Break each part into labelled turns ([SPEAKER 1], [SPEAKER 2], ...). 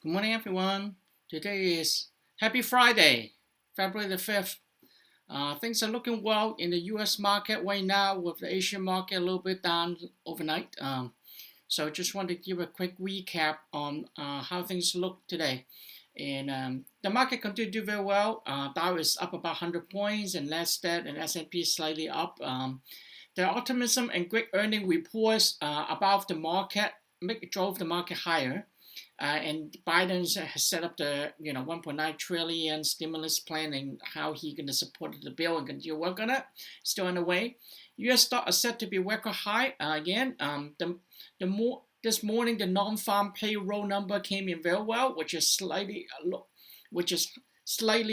[SPEAKER 1] Good morning, everyone. Today is Happy Friday, February the 5th. Things are looking well in the US market right now, with the Asian market a little bit down overnight. So just want to give a quick recap on how things look today. And the market continued to do very well. Dow is up about 100 points, and Nasdaq and S&P is slightly up. The optimism and great earning reports above the market drove the market higher. And Biden has set up the 1.9 trillion stimulus plan and how he's going to support the bill and continue to work on it. Still on the way. U.S. stock are set to be record high again. This morning the non-farm payroll number came in very well, which is slightly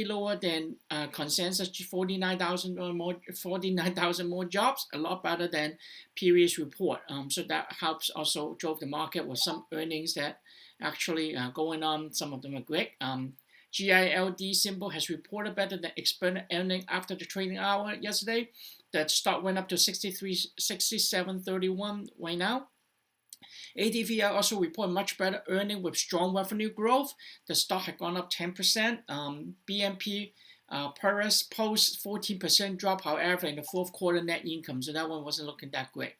[SPEAKER 1] lower than consensus, 49,000 more jobs, a lot better than previous report. So that helps also drove the market with some earnings that actually going on. Some of them are great. GILD symbol has reported better than expected earning after the trading hour yesterday. That stock went up to 67.31 right now. ADVI also report much better earning with strong revenue growth. The stock had gone up 10%. BNP Paris post 14% drop, however, in the fourth quarter net income, so that one wasn't looking that great.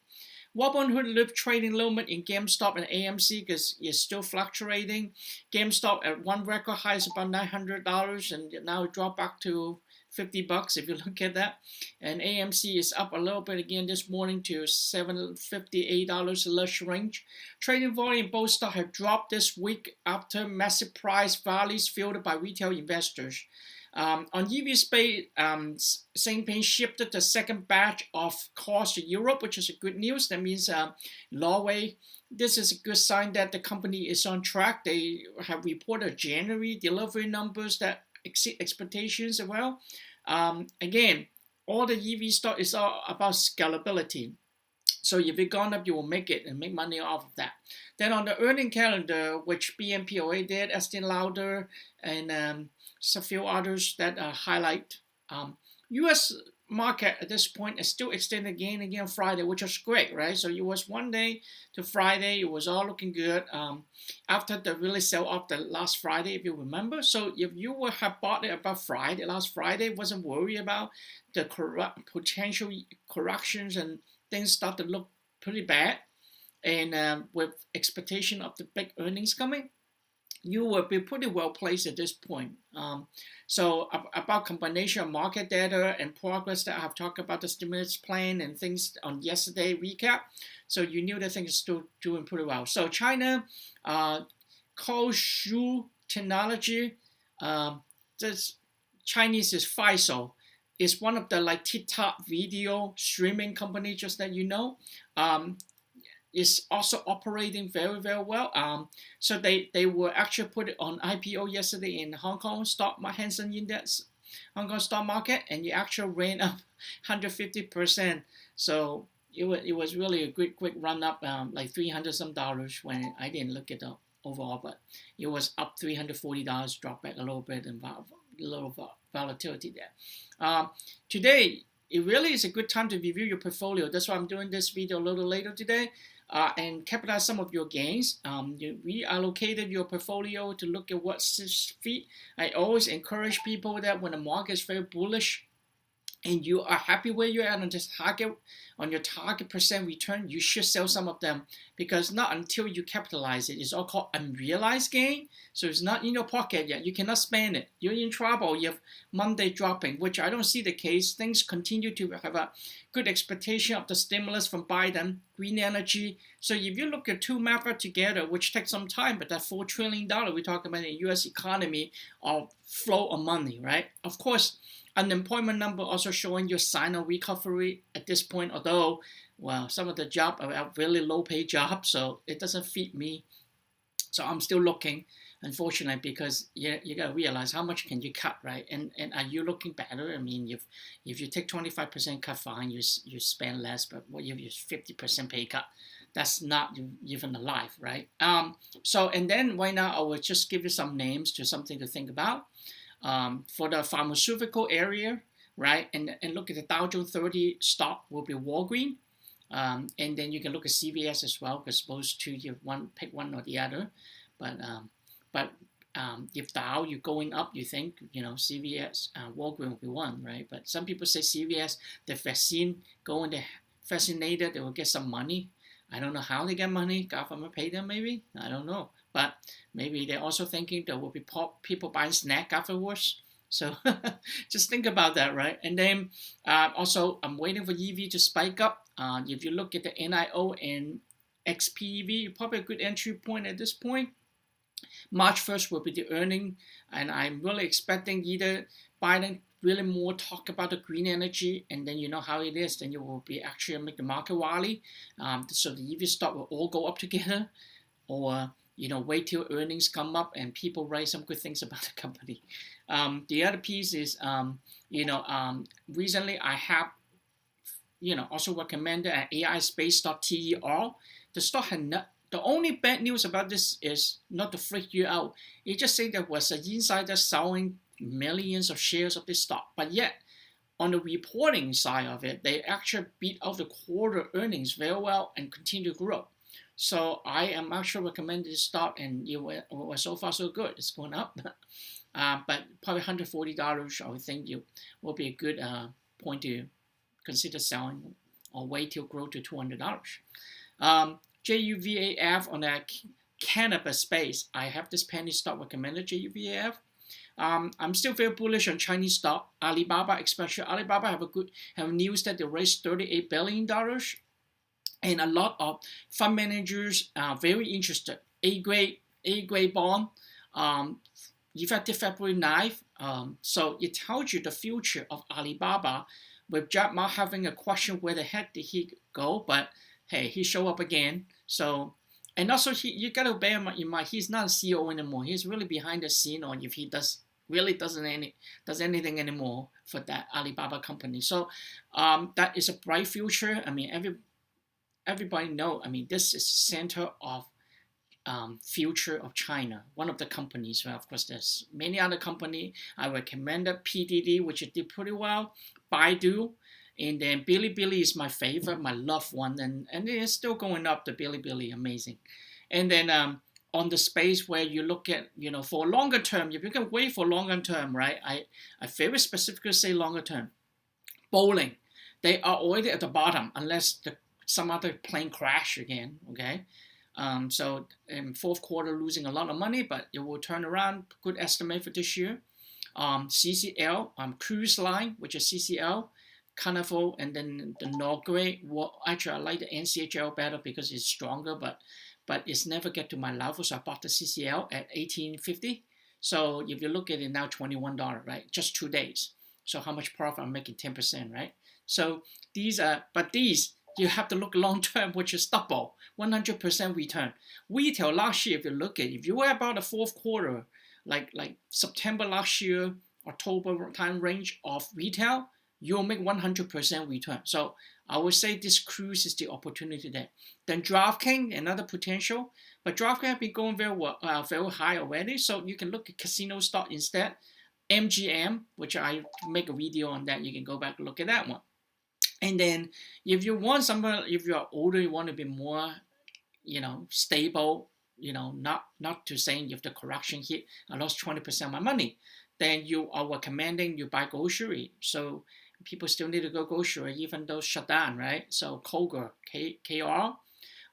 [SPEAKER 1] Robinhood lift trading limit in GameStop and AMC because it's still fluctuating. GameStop at one record high is about $900, and now it dropped back to $50 if you look at that. And AMC is up a little bit again this morning to $758 less range. Trading volume both stocks have dropped this week after massive price rallies fueled by retail investors. On EV space, same thing shifted the second batch of cars to Europe, which is a good news. That means Norway. This is a good sign that the company is on track. They have reported January delivery numbers that exceed expectations as well. Again, all the EV stock is all about scalability. So if it gone up, you will make it and make money off of that. Then on the earning calendar, which BNP already did, Estee Lauder, and a few others that highlight. U.S. market at this point is still extended again on Friday, which was great, right? So it was one day to Friday, it was all looking good after the really sell off the last Friday, if you remember. So if you would have bought it about last Friday, wasn't worried about the potential corrections and things start to look pretty bad, and with expectation of the big earnings coming, you will be pretty well placed at this point. So about combination of market data and progress that I've talked about the stimulus plan and things on yesterday recap. So you knew that things are still doing pretty well. So China, Koushu Technology, this Chinese is Faisal, is one of the like TikTok video streaming company, just that you know. Is also operating very, very well. So they were actually put it on IPO yesterday in Hong Kong Hang Seng Index, Hong Kong stock market, and it actually ran up 150%. So it was really a quick run up, like $300 some when I didn't look at the overall, but it was up $340, dropped back a little bit, and a little volatility there. Today, it really is a good time to review your portfolio. That's why I'm doing this video a little later today. And capitalize some of your gains. You reallocated your portfolio to look at what's fit. I always encourage people that when the market is very bullish and you are happy where you're at on your target percent return, you should sell some of them, because not until you capitalize it. It's all called unrealized gain. So it's not in your pocket yet. You cannot spend it. You're in trouble. You have Monday dropping, which I don't see the case. Things continue to have a good expectation of the stimulus from Biden, green energy. So if you look at two methods together, which takes some time, but that $4 trillion we're talking about in the U.S. economy of flow of money, right? Of course, unemployment number also showing you sign of recovery at this point, although, well, some of the jobs are really low-paid jobs, so it doesn't fit me. So I'm still looking, unfortunately, because you got to realize how much can you cut, right? And are you looking better? I mean, if you take 25% cut, fine, you spend less, but what if you 50% pay cut? That's not even alive, right? So, and then right now, I will just give you some names to something to think about. For the pharmaceutical area, right? And look at the Dow Jones 30 stock will be Walgreens. And then you can look at CVS as well, because those two, you pick one or the other. But But if Dow you're going up, you think CVS, Walgreens will be one, right? But some people say CVS, the vaccine going to vaccinated, they will get some money. I don't know how they get money. Government pay them maybe. I don't know. But maybe they're also thinking there will be people buying snack afterwards. So just think about that, right? And then also I'm waiting for EV to spike up. If you look at the NIO and XPEV, probably a good entry point at this point. March 1st will be the earning, and I'm really expecting either Biden really more talk about the green energy, and then you know how it is, then you will be actually make the market rally, so the EV stock will all go up together, or wait till earnings come up and people write some good things about the company. The other piece is recently I have also recommended an AI space stock TER. The stock had not. The only bad news about this is not to freak you out. It just say there was an insider selling millions of shares of this stock, but yet on the reporting side of it, they actually beat out the quarter earnings very well and continue to grow. So I am actually recommending this stock, and it was so far so good. It's going up, but probably $140. I would think you will be a good point to consider selling or wait till grow to $200. JUVAF on the cannabis space. I have this penny stock recommended JUVAF. I'm still very bullish on Chinese stock. Alibaba, especially Alibaba, have news that they raised $38 billion, and a lot of fund managers are very interested. A grade bond, effective February 9th. So it tells you the future of Alibaba, with Jack Ma having a question where the heck did he go, but hey, he showed up again. So, and also you gotta bear in mind he's not a CEO anymore. He's really behind the scene, or if he does anything anymore for that Alibaba company. So that is a bright future. I mean, everybody know. I mean, this is center of future of China. One of the companies. Well, of course, there's many other company. I recommended PDD, which it did pretty well. Baidu. And then Bilibili is my favorite, my loved one, and it's still going up. The Bilibili, amazing. And then on the space where you look at, for longer term, if you can wait for longer term, right? I very specifically say longer term. Bowling, they are already at the bottom unless some other plane crash again. Okay, so in fourth quarter losing a lot of money, but it will turn around. Good estimate for this year. CCL, Cruise Line, which is CCL. Carnival, and then the Norway. Well, actually, I like the NCHL better because it's stronger, but it's never get to my level. So I bought the CCL at $18.50. So if you look at it now, $21, right? Just 2 days. So how much profit I'm making? 10%, right? So these you have to look long term, which is double, 100% return. Retail last year, if you were about the fourth quarter, like September last year, October time range of retail, you'll make 100% return. So I would say this cruise is the opportunity there. Then DraftKings, another potential, but DraftKings have been going very well, very high already. So you can look at casino stock instead. MGM, which I make a video on that, you can go back and look at that one. And then if you want if you're older, you want to be more, stable, not to saying if the correction hit, I lost 20% of my money, then you are recommending you buy grocery. So people still need to go grocery, even though shut down, right? So Kroger, KR.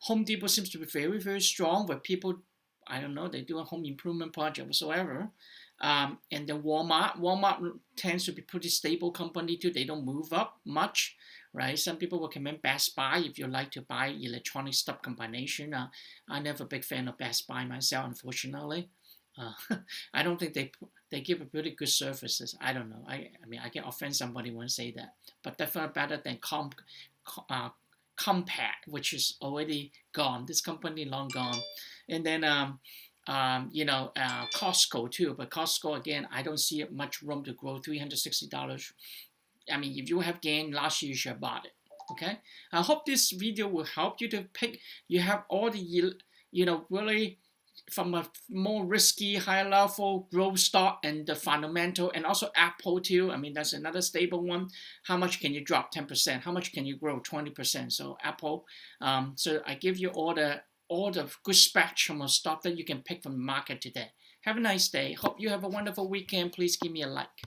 [SPEAKER 1] Home Depot seems to be very, very strong, but people, I don't know, they do a home improvement project whatsoever. And then Walmart tends to be pretty stable company too. They don't move up much, right? Some people recommend Best Buy if you like to buy electronic stuff combination. I'm never a big fan of Best Buy myself, unfortunately. I don't think they give a pretty good services. I don't know. I mean, I can offend somebody when I say that, but definitely better than Compact, which is already gone. This company long gone. And then Costco too, but Costco again, I don't see much room to grow. $360. I mean, if you have gained last year, you should have bought it. Okay. I hope this video will help you to pick. You have all the really from a more risky, high level growth stock and the fundamental, and also Apple too. I mean, that's another stable one. How much can you drop? 10%. How much can you grow? 20%. So Apple. So I give you all all the good spectrum of stock that you can pick from the market today. Have a nice day. Hope you have a wonderful weekend. Please give me a like.